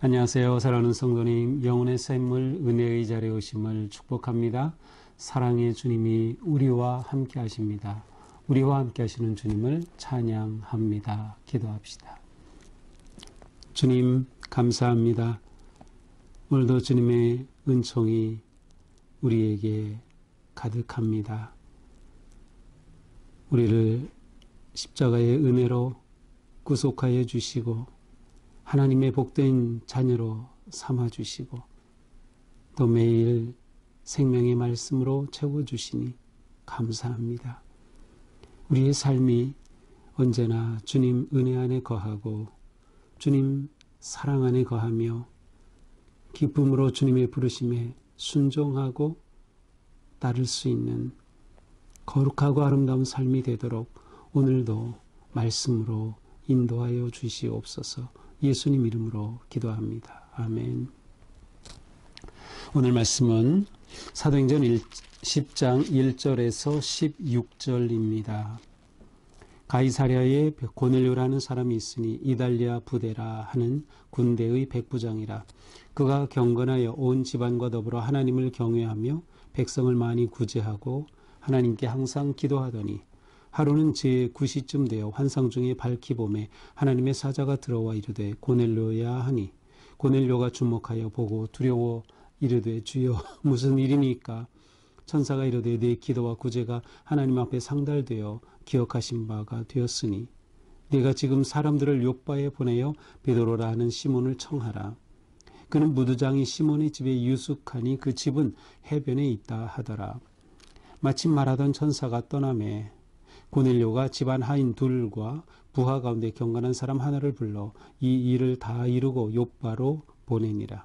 안녕하세요. 사랑하는 성도님, 영혼의 샘물 은혜의 자리에 오심을 축복합니다. 사랑의 주님이 우리와 함께 하십니다. 우리와 함께 하시는 주님을 찬양합니다. 기도합시다. 주님 감사합니다. 오늘도 주님의 은총이 우리에게 가득합니다. 우리를 십자가의 은혜로 구속하여 주시고 하나님의 복된 자녀로 삼아주시고 또 매일 생명의 말씀으로 채워주시니 감사합니다. 우리의 삶이 언제나 주님 은혜 안에 거하고 주님 사랑 안에 거하며 기쁨으로 주님의 부르심에 순종하고 따를 수 있는 거룩하고 아름다운 삶이 되도록 오늘도 말씀으로 인도하여 주시옵소서. 예수님 이름으로 기도합니다. 아멘. 오늘 말씀은 사도행전 10장 1절에서 16절입니다. 가이사랴에 고넬료라는 사람이 있으니 이달리아 부대라 하는 군대의 백부장이라. 그가 경건하여 온 집안과 더불어 하나님을 경외하며 백성을 많이 구제하고 하나님께 항상 기도하더니 하루는 제9시쯤 되어 환상 중에 밝히 봄에 하나님의 사자가 들어와 이르되 고넬료야 하니 고넬료가 주목하여 보고 두려워 이르되 주여 무슨 일이니까. 천사가 이르되 네 기도와 구제가 하나님 앞에 상달되어 기억하신 바가 되었으니 네가 지금 사람들을 욥바에 보내어 베드로라 하는 시몬을 청하라. 그는 무두장이 시몬의 집에 유숙하니 그 집은 해변에 있다 하더라. 마침 말하던 천사가 떠나매 고넬료가 집안 하인 둘과 부하 가운데 경건한 사람 하나를 불러 이 일을 다 이루고 욥바로 보내니라.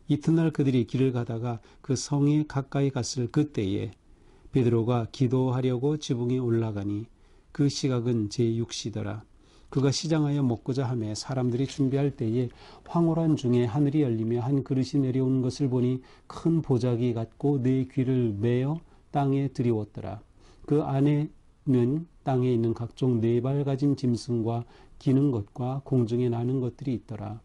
이튿날 그들이 길을 가다가 그 성에 가까이 갔을 그때에 베드로가 기도하려고 지붕에 올라가니 그 시각은 제6시더라. 그가 시장하여 먹고자 하며 사람들이 준비할 때에 황홀한 중에 하늘이 열리며 한 그릇이 내려오는 것을 보니 큰 보자기 같고 네 귀를 메어 땅에 들이웠더라. 그 안에는 땅에 있는 각종 네 발 가진 짐승과 기는 것과 공중에 나는 것들이 있더라.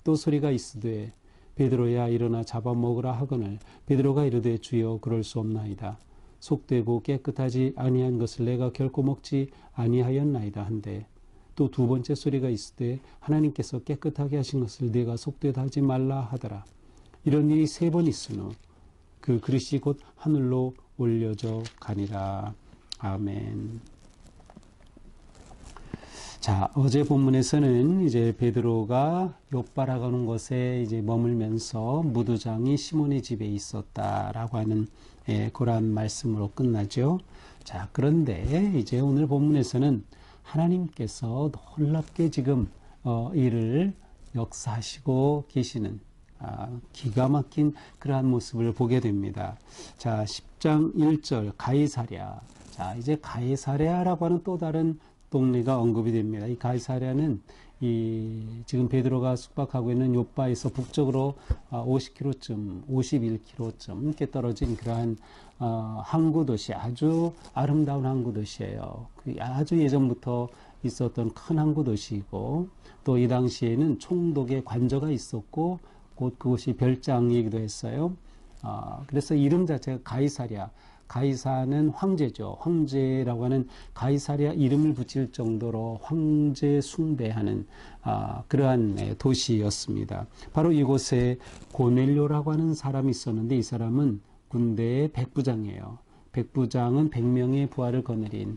또 소리가 있으되 베드로야 일어나 잡아먹으라 하거늘 베드로가 이르되 주여 그럴 수 없나이다. 속되고 깨끗하지 아니한 것을 내가 결코 먹지 아니하였나이다 한데 또 두 번째 소리가 있으되 하나님께서 깨끗하게 하신 것을 내가 속되다 하지 말라 하더라. 이런 일이 3번 있은 후 그 그릇이 곧 하늘로 올려져 가니라. 아멘. 자, 어제 본문에서는 이제 베드로가 욥바라고 하는 곳에 이제 머물면서 무두장이 시몬의 집에 있었다라고 하는 그러한 말씀으로 끝나죠. 자, 그런데 이제 오늘 본문에서는 하나님께서 놀랍게 지금 이를 역사하시고 계시는 기가 막힌 그러한 모습을 보게 됩니다. 자, 10장 1절 가이사랴. 자, 이제 가이사랴라고 하는 또 다른 동네가 언급이 됩니다. 이 가이사랴는 지금 베드로가 숙박하고 있는 욥바에서 북쪽으로 50km쯤, 51km쯤 이렇게 떨어진 그러한 항구 도시, 아주 아름다운 항구 도시예요. 아주 예전부터 있었던 큰 항구 도시이고 또 이 당시에는 총독의 관저가 있었고 곧 그곳이 별장이기도 했어요. 그래서 이름 자체가 가이사랴. 가이사는 황제죠. 황제라고 하는 가이사랴 이름을 붙일 정도로 황제 숭배하는 그러한 도시였습니다. 바로 이곳에 고넬료라고 하는 사람이 있었는데 이 사람은 군대의 백부장이에요. 백부장은 100명의 부하를 거느린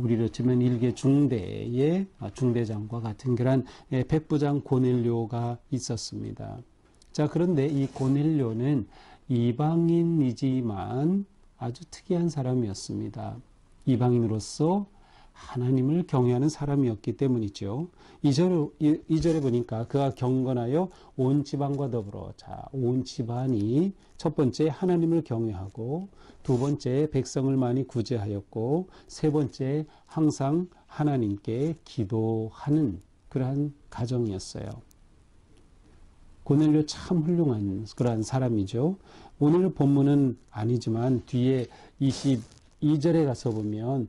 우리로 치면 일개 중대의 중대장과 같은 그런 백부장 고넬료가 있었습니다. 자, 그런데 이 고넬료는 이방인이지만 아주 특이한 사람이었습니다. 이방인으로서 하나님을 경외하는 사람이었기 때문이죠. 2절에 보니까 그가 경건하여 온 집안과 더불어, 자, 온 집안이 첫 번째 하나님을 경외하고 두 번째 백성을 많이 구제하였고 세 번째 항상 하나님께 기도하는 그러한 가정이었어요. 고넬료 참 훌륭한 그러한 사람이죠. 오늘 본문은 아니지만 뒤에 22절에 가서 보면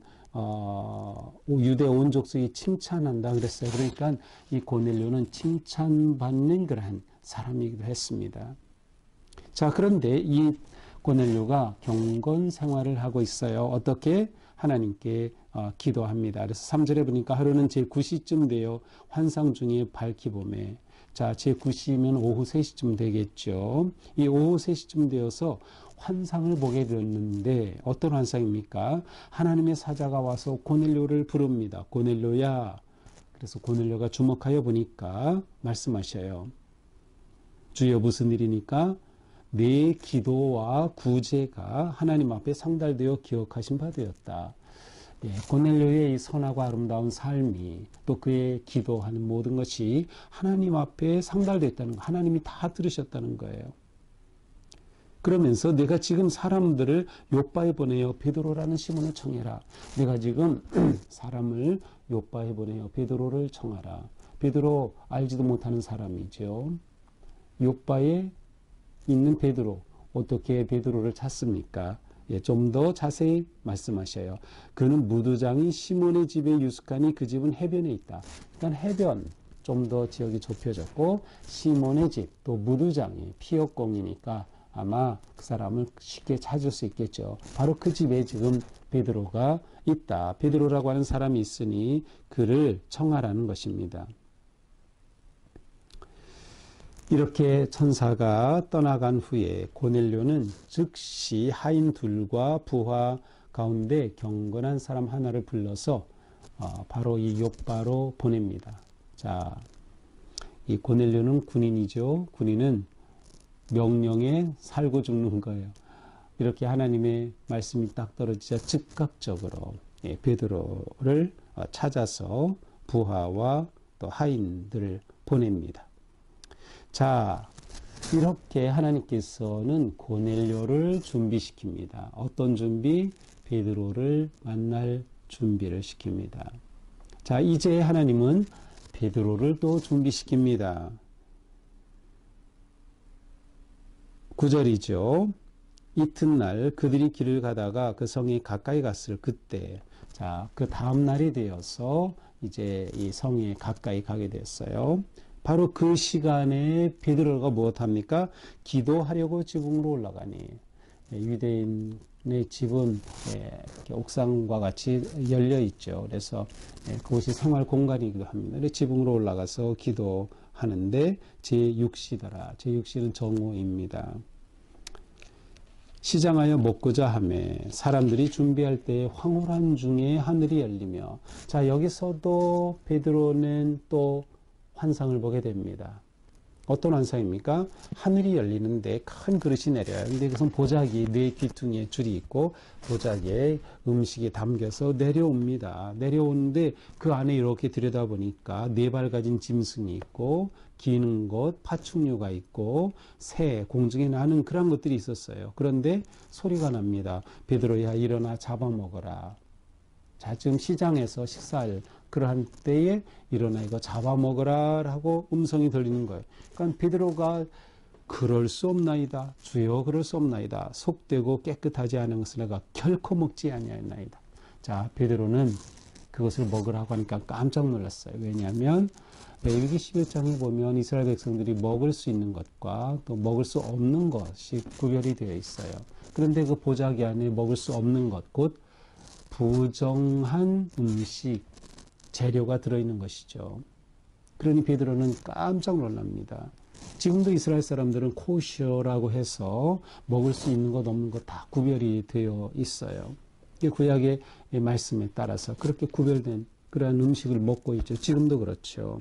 유대 온 족속이 칭찬한다 그랬어요. 그러니까 이 고넬료는 칭찬받는 그러한 사람이기도 했습니다. 자, 그런데 이 고넬료가 경건 생활을 하고 있어요. 어떻게? 하나님께 기도합니다. 그래서 3절에 보니까 하루는 제9시쯤 되어 환상 중에 밝히 보매. 자, 제9시면 오후 3시쯤 되겠죠. 이 오후 3시쯤 되어서 환상을 보게 되었는데 어떤 환상입니까? 하나님의 사자가 와서 고넬료를 부릅니다. 고넬료야. 그래서 고넬료가 주목하여 보니까 말씀하셔요. 주여 무슨 일이니까? 내 기도와 구제가 하나님 앞에 상달되어 기억하신 바 되었다. 예, 고넬료의 이 선하고 아름다운 삶이 또 그의 기도하는 모든 것이 하나님 앞에 상달됐다는 거, 하나님이 다 들으셨다는 거예요. 그러면서 내가 지금 사람들을 요바에 보내어 베드로라는 시몬을 청해라. 내가 지금 사람을 요바에 보내어 베드로를 청하라. 베드로 알지도 못하는 사람이죠. 요바에 있는 베드로, 어떻게 베드로를 찾습니까? 예, 좀 더 자세히 말씀하셔요. 그는 무두장이 시몬의 집에 유숙하니 그 집은 해변에 있다. 그러니까 해변, 좀 더 지역이 좁혀졌고 시몬의 집, 또 무두장이 피역공이니까 아마 그 사람을 쉽게 찾을 수 있겠죠. 바로 그 집에 지금 베드로가 있다. 베드로라고 하는 사람이 있으니 그를 청하라는 것입니다. 이렇게 천사가 떠나간 후에 고넬료는 즉시 하인 둘과 부하 가운데 경건한 사람 하나를 불러서 바로 이 요바로 보냅니다. 자, 이 고넬료는 군인이죠. 군인은 명령에 살고 죽는 거예요. 이렇게 하나님의 말씀이 딱 떨어지자 즉각적으로 베드로를 찾아서 부하와 또 하인들을 보냅니다. 자, 이렇게 하나님께서는 고넬료를 준비시킵니다. 어떤 준비? 베드로를 만날 준비를 시킵니다. 자, 이제 하나님은 베드로를 또 준비시킵니다. 9절이죠. 이튿날 그들이 길을 가다가 그 성에 가까이 갔을 그때, 자, 그 다음 날이 되어서 이제 이 성에 가까이 가게 됐어요. 바로 그 시간에 베드로가 무엇합니까? 기도하려고 지붕으로 올라가니. 유대인의 집은 옥상과 같이 열려 있죠. 그래서 그곳이 생활 공간이기도 합니다. 지붕으로 올라가서 기도하는데 제6시더라. 제6시는 정오입니다. 시장하여 먹고자 하매 사람들이 준비할 때 황홀한 중에 하늘이 열리며, 자, 여기서도 베드로는 또 환상을 보게 됩니다. 어떤 환상입니까? 하늘이 열리는데 큰 그릇이 내려요. 근데 그것은 보자기 네 귀퉁이에 줄이 있고 보자기에 음식이 담겨서 내려옵니다. 내려오는데 그 안에 이렇게 들여다보니까 네 발 가진 짐승이 있고 기는 것, 파충류가 있고 새, 공중에 나는 그런 것들이 있었어요. 그런데 소리가 납니다. 베드로야 일어나 잡아먹어라. 자, 지금 시장에서 식사할 그러한 때에 일어나 이거 잡아먹으라 하고 음성이 들리는 거예요. 그러니까 베드로가 그럴 수 없나이다. 주여 그럴 수 없나이다. 속되고 깨끗하지 않은 것을 내가 결코 먹지 아니하나이다. 자, 베드로는 그것을 먹으라고 하니까 깜짝 놀랐어요. 왜냐하면 레위기 11장에 보면 이스라엘 백성들이 먹을 수 있는 것과 또 먹을 수 없는 것이 구별이 되어 있어요. 그런데 그 보자기 안에 먹을 수 없는 것, 곧 부정한 음식, 재료가 들어있는 것이죠. 그러니 베드로는 깜짝 놀랍니다. 지금도 이스라엘 사람들은 코셔라고 해서 먹을 수 있는 것 없는 것 다 구별이 되어 있어요. 구약의 말씀에 따라서 그렇게 구별된 그러한 음식을 먹고 있죠. 지금도 그렇죠.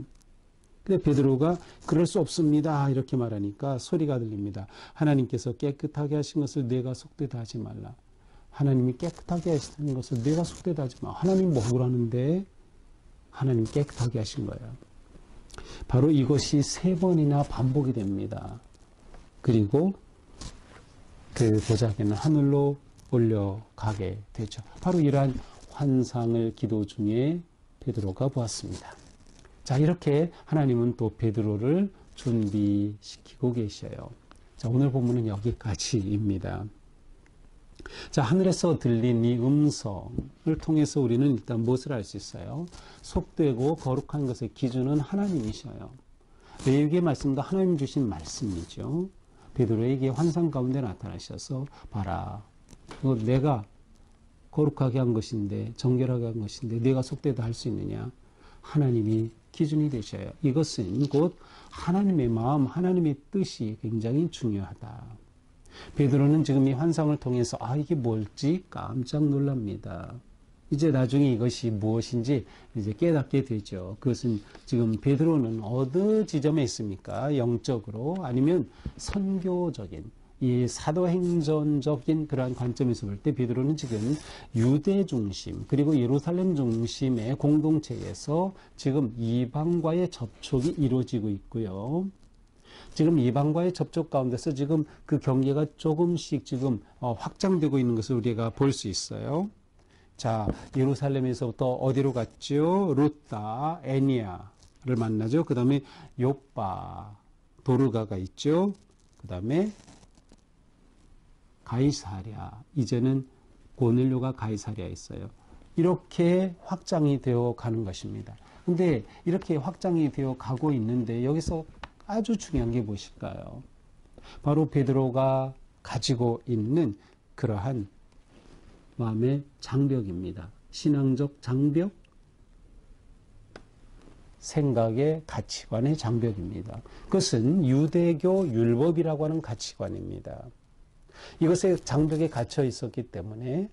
근데 베드로가 그럴 수 없습니다 이렇게 말하니까 소리가 들립니다. 하나님께서 깨끗하게 하신 것을 내가 속되다 하지 말라. 하나님이 깨끗하게 하시는 것을 내가 속되다 하지 마. 하나님 먹으라는데 하나님 깨끗하게 하신 거예요. 바로 이것이 3번이나 반복이 됩니다. 그리고 그 보자기는 하늘로 올려가게 되죠. 바로 이러한 환상을 기도 중에 베드로가 보았습니다. 자, 이렇게 하나님은 또 베드로를 준비시키고 계셔요. 자, 오늘 본문은 여기까지입니다. 자, 하늘에서 들린 이 음성을 통해서 우리는 일단 무엇을 알 수 있어요? 속되고 거룩한 것의 기준은 하나님이셔요. 레위기의 말씀도 하나님 주신 말씀이죠. 베드로에게 환상 가운데 나타나셔서 봐라. 내가 거룩하게 한 것인데 정결하게 한 것인데 네가 속되다 할 수 있느냐. 하나님이 기준이 되셔요. 이것은 곧 하나님의 마음, 하나님의 뜻이 굉장히 중요하다. 베드로는 지금 이 환상을 통해서 이게 뭘지 깜짝 놀랍니다. 이제 나중에 이것이 무엇인지 이제 깨닫게 되죠. 그것은 지금 베드로는 어느 지점에 있습니까? 영적으로 아니면 선교적인 이 사도행전적인 그러한 관점에서 볼 때 베드로는 지금 유대 중심 그리고 예루살렘 중심의 공동체에서 지금 이방과의 접촉이 이루어지고 있고요. 지금 이방과의 접촉 가운데서 지금 그 경계가 조금씩 지금 확장되고 있는 것을 우리가 볼 수 있어요. 자, 예루살렘에서부터 어디로 갔죠? 루다, 애니아를 만나죠. 그 다음에 요빠, 도르가가 있죠. 그 다음에 가이사랴, 이제는 고넬료가 가이사랴에 있어요. 이렇게 확장이 되어 가는 것입니다. 근데 이렇게 확장이 되어 가고 있는데 여기서 아주 중요한 게 무엇일까요? 바로 베드로가 가지고 있는 그러한 마음의 장벽입니다. 신앙적 장벽, 생각의 가치관의 장벽입니다. 그것은 유대교 율법이라고 하는 가치관입니다. 이것에 장벽에 갇혀 있었기 때문에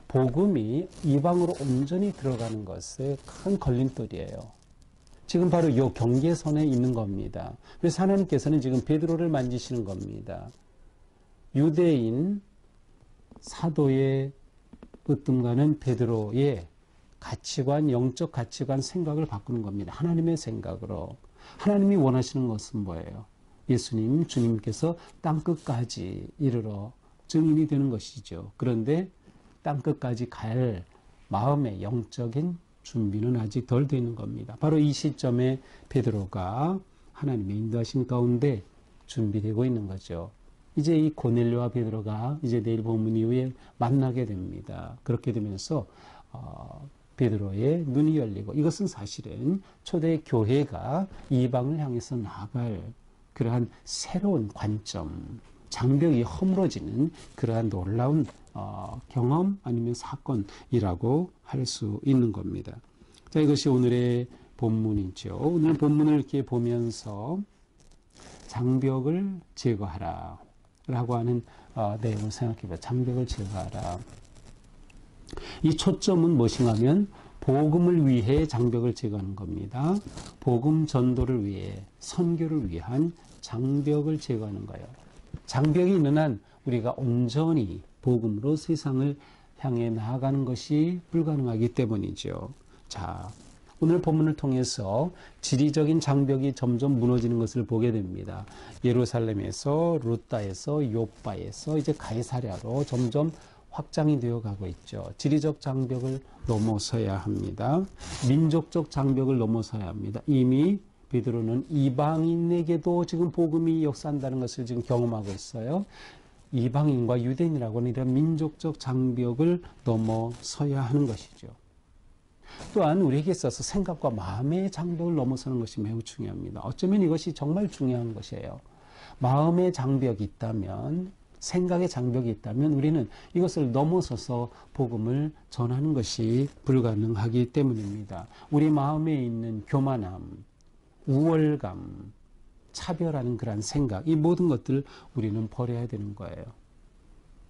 복음이 이방으로 온전히 들어가는 것에 큰 걸림돌이에요. 지금 바로 이 경계선에 있는 겁니다. 그래서 하나님께서는 지금 베드로를 만지시는 겁니다. 유대인 사도의 으뜸가는 베드로의 가치관, 영적 가치관, 생각을 바꾸는 겁니다. 하나님의 생각으로. 하나님이 원하시는 것은 뭐예요? 예수님, 주님께서 땅끝까지 이르러 증인이 되는 것이죠. 그런데 땅끝까지 갈 마음의 영적인 준비는 아직 덜 되어 있는 겁니다. 바로 이 시점에 베드로가 하나님의 인도하심 가운데 준비되고 있는 거죠. 이제 이 고넬료와 베드로가 이제 내일 본문 이후에 만나게 됩니다. 그렇게 되면서 베드로의 눈이 열리고 이것은 사실은 초대 교회가 이방을 향해서 나아갈 그러한 새로운 관점, 장벽이 허물어지는 그러한 놀라운 경험 아니면 사건이라고 할 수 있는 겁니다. 자, 이것이 오늘의 본문이죠. 오늘 본문을 이렇게 보면서 장벽을 제거하라 라고 하는 내용을 생각해봐요. 장벽을 제거하라. 이 초점은 무엇인가 하면 복음을 위해 장벽을 제거하는 겁니다. 복음 전도를 위해 선교를 위한 장벽을 제거하는 거예요. 장벽이 있는 한 우리가 온전히 복음으로 세상을 향해 나아가는 것이 불가능하기 때문이죠. 자, 오늘 본문을 통해서 지리적인 장벽이 점점 무너지는 것을 보게 됩니다. 예루살렘에서, 루다에서, 요빠에서 이제 가이사랴로 점점 확장이 되어 가고 있죠. 지리적 장벽을 넘어서야 합니다. 민족적 장벽을 넘어서야 합니다. 이미 베드로는 이방인에게도 지금 복음이 역사한다는 것을 지금 경험하고 있어요. 이방인과 유대인이라고 하는 이런 민족적 장벽을 넘어서야 하는 것이죠. 또한 우리에게 있어서 생각과 마음의 장벽을 넘어서는 것이 매우 중요합니다. 어쩌면 이것이 정말 중요한 것이에요. 마음의 장벽이 있다면, 생각의 장벽이 있다면 우리는 이것을 넘어서서 복음을 전하는 것이 불가능하기 때문입니다. 우리 마음에 있는 교만함, 우월감, 차별하는 그러한 생각, 이 모든 것들을 우리는 버려야 되는 거예요.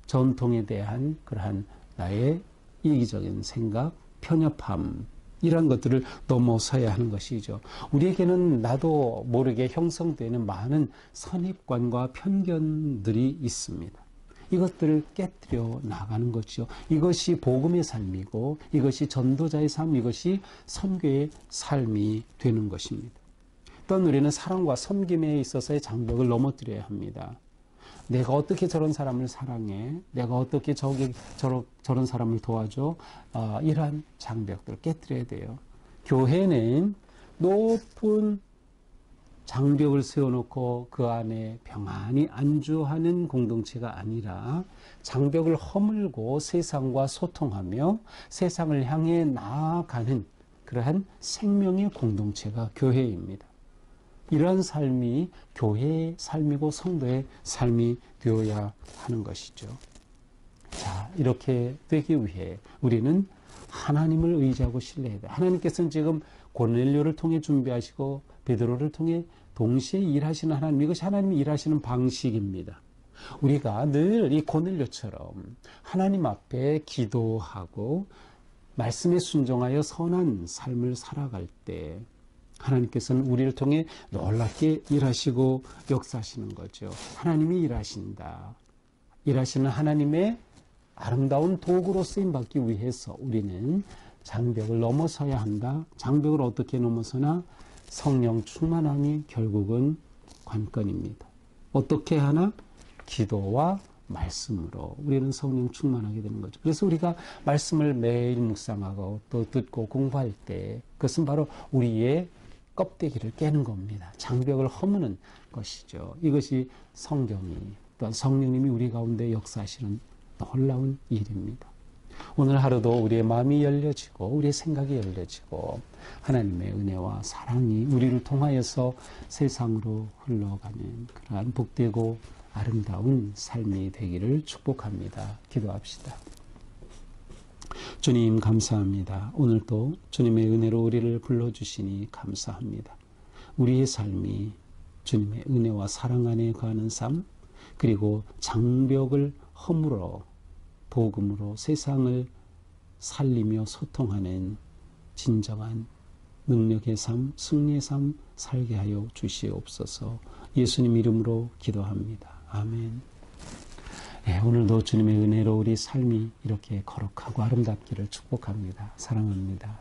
전통에 대한 그러한 나의 이기적인 생각, 편협함, 이런 것들을 넘어서야 하는 것이죠. 우리에게는 나도 모르게 형성되는 많은 선입관과 편견들이 있습니다. 이것들을 깨뜨려 나가는 것이죠. 이것이 복음의 삶이고 이것이 전도자의 삶, 이것이 선교의 삶이 되는 것입니다. 또한 우리는 사랑과 섬김에 있어서의 장벽을 넘어뜨려야 합니다. 내가 어떻게 저런 사람을 사랑해? 내가 어떻게 저런 사람을 도와줘? 이러한 장벽들을 깨뜨려야 돼요. 교회는 높은 장벽을 세워놓고 그 안에 평안히 안주하는 공동체가 아니라 장벽을 허물고 세상과 소통하며 세상을 향해 나아가는 그러한 생명의 공동체가 교회입니다. 이러한 삶이 교회의 삶이고 성도의 삶이 되어야 하는 것이죠. 자, 이렇게 되기 위해 우리는 하나님을 의지하고 신뢰해야 돼. 하나님께서는 지금 고넬료를 통해 준비하시고 베드로를 통해 동시에 일하시는 하나님, 이것이 하나님이 일하시는 방식입니다. 우리가 늘 이 고넬료처럼 하나님 앞에 기도하고 말씀에 순종하여 선한 삶을 살아갈 때 하나님께서는 우리를 통해 놀랍게 일하시고 역사하시는 거죠. 하나님이 일하신다. 일하시는 하나님의 아름다운 도구로 쓰임받기 위해서 우리는 장벽을 넘어서야 한다. 장벽을 어떻게 넘어서나? 성령 충만함이 결국은 관건입니다. 어떻게 하나? 기도와 말씀으로 우리는 성령 충만하게 되는 거죠. 그래서 우리가 말씀을 매일 묵상하고 또 듣고 공부할 때 그것은 바로 우리의 껍데기를 깨는 겁니다. 장벽을 허무는 것이죠. 이것이 성경이 또한 성령님이 우리 가운데 역사하시는 놀라운 일입니다. 오늘 하루도 우리의 마음이 열려지고 우리의 생각이 열려지고 하나님의 은혜와 사랑이 우리를 통하여서 세상으로 흘러가는 그러한 복되고 아름다운 삶이 되기를 축복합니다. 기도합시다. 주님 감사합니다. 오늘도 주님의 은혜로 우리를 불러주시니 감사합니다. 우리의 삶이 주님의 은혜와 사랑 안에 거하는 삶, 그리고 장벽을 허물어 복음으로 세상을 살리며 소통하는 진정한 능력의 삶, 승리의 삶 살게 하여 주시옵소서. 예수님 이름으로 기도합니다. 아멘. 네, 오늘도 주님의 은혜로 우리 삶이 이렇게 거룩하고 아름답기를 축복합니다. 사랑합니다.